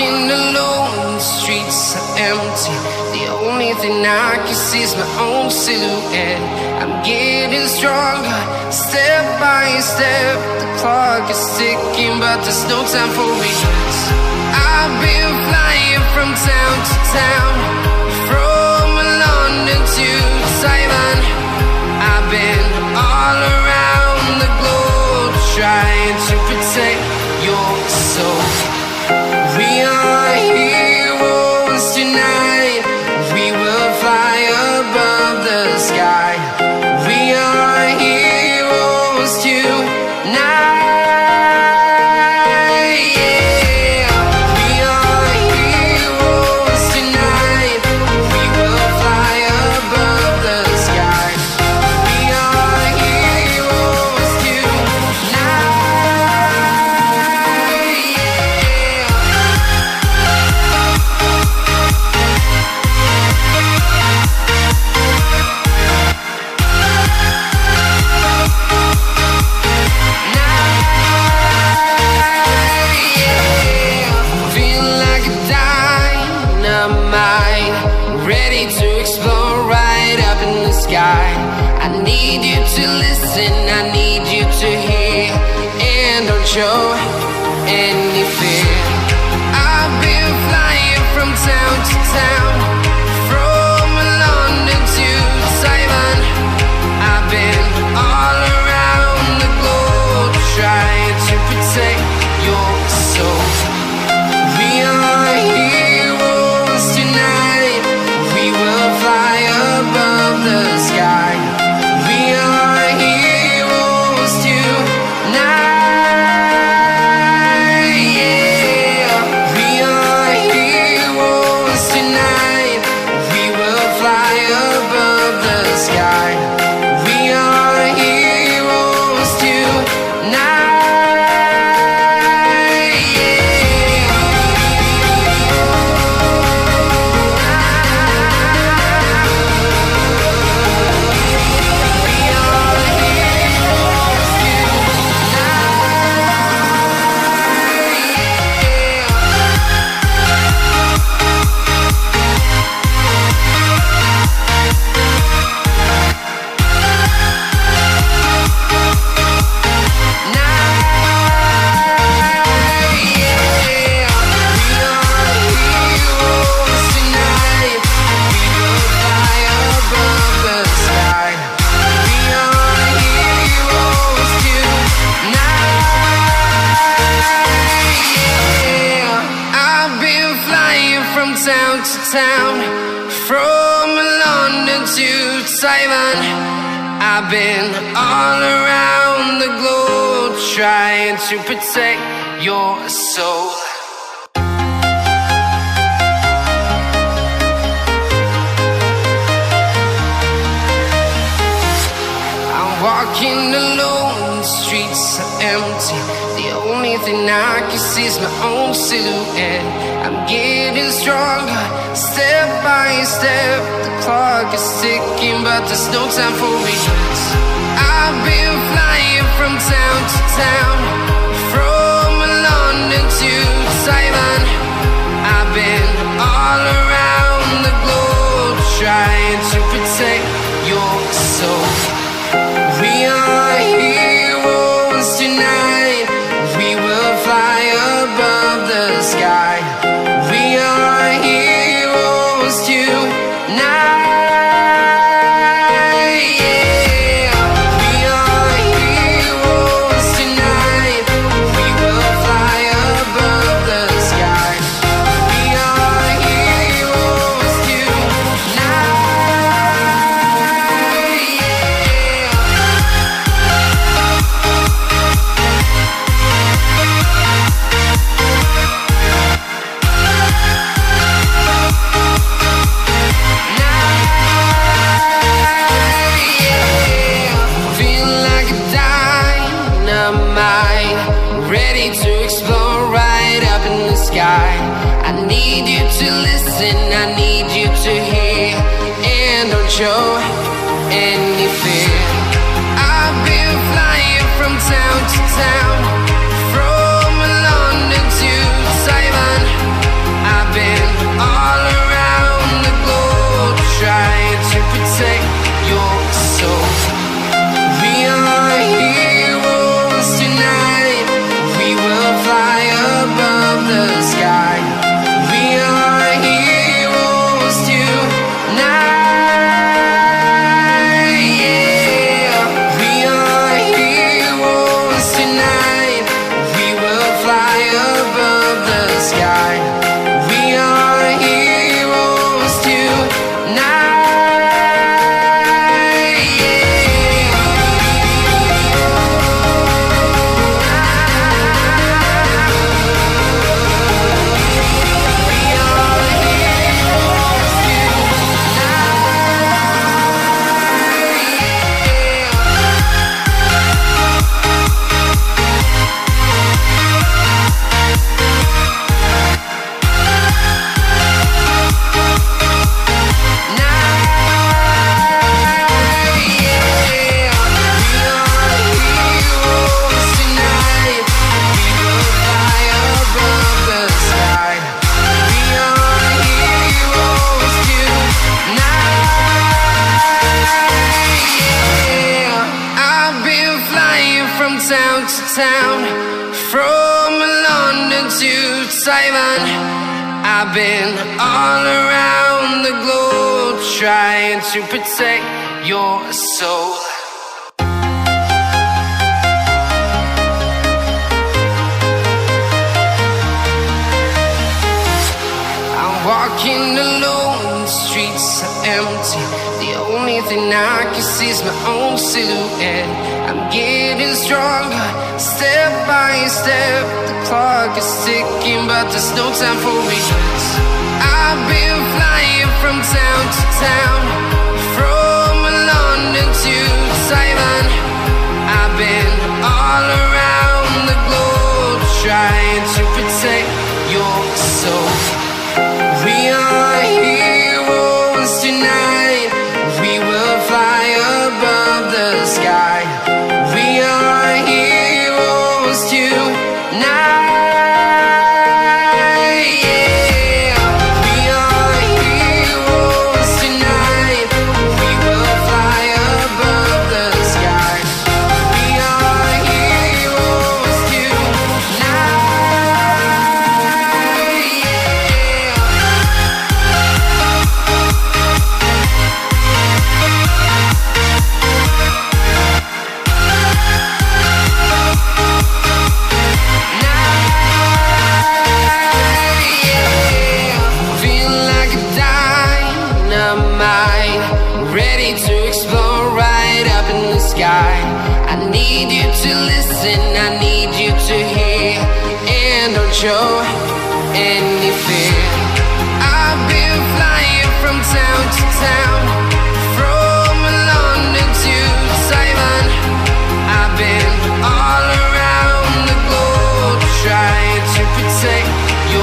walking alone, the streets are empty. The only thing I can see is my own silhouette. I'm getting stronger, step by step. The clock is ticking, but there's no time for regrets. I've been flying from town to town, from London to Taiwan. I've been all around the globe, trying to protect your soul. We are heroes tonight. We will fly above the sky. We are heroes tonight. Yeah. We are heroes tonight. We will fly above the sky. We are heroes tonight. Ready to explore right up in the sky. I need you to listen, I need you to hear, and don't show any fear. I've been flying from town to town, from London to Taiwan. I've been all around the globe, trying to protect your soul. We are heroes tonight. We will fly above the sky. We are heroes tonight. Yeah. We are heroes tonight. We will fly above the sky. We are heroes tonight. Town to town, from London to Taiwan. I've been all around the globe, trying to protect your soul. I'm walking alone, the streets are empty. The only thing I can see is my own silhouette. I'm getting stronger, step by step. The clock is ticking, but there's no time for regrets. I've been flying from town to town, from London to Taiwan. I've been all around the globe, trying to protect your soul. We are heroes tonight. We will fly above the sky. We are heroes tonight. Yeah. We are heroes tonight. We will fly above the sky. We are heroes tonight. Ready to explore right up in the sky. I need you to listen, I need you to hear, and don't show any fear. I've been flying from town to town, from London to Taiwan. sky. We are heroes tonight. Town to town, from London to Taiwan, I've been all around the globe trying to protect your soul. I'm walking alone, the streets are empty. The only thing I can see is my own silhouette. I'm getting stronger, step by step. The clock is ticking, but there's no time for regrets. I've been flying from town to town, from London to Taiwan. I've been all around the globe trying to protect your soul. We are heroes tonight. We will fly above the sky. We are heroes tonight. Yeah. We are heroes tonight. We will fly above the sky. We are heroes tonight. Ready to explore right up in the sky. I need you to listen, I need you to hear, and don't show any fear.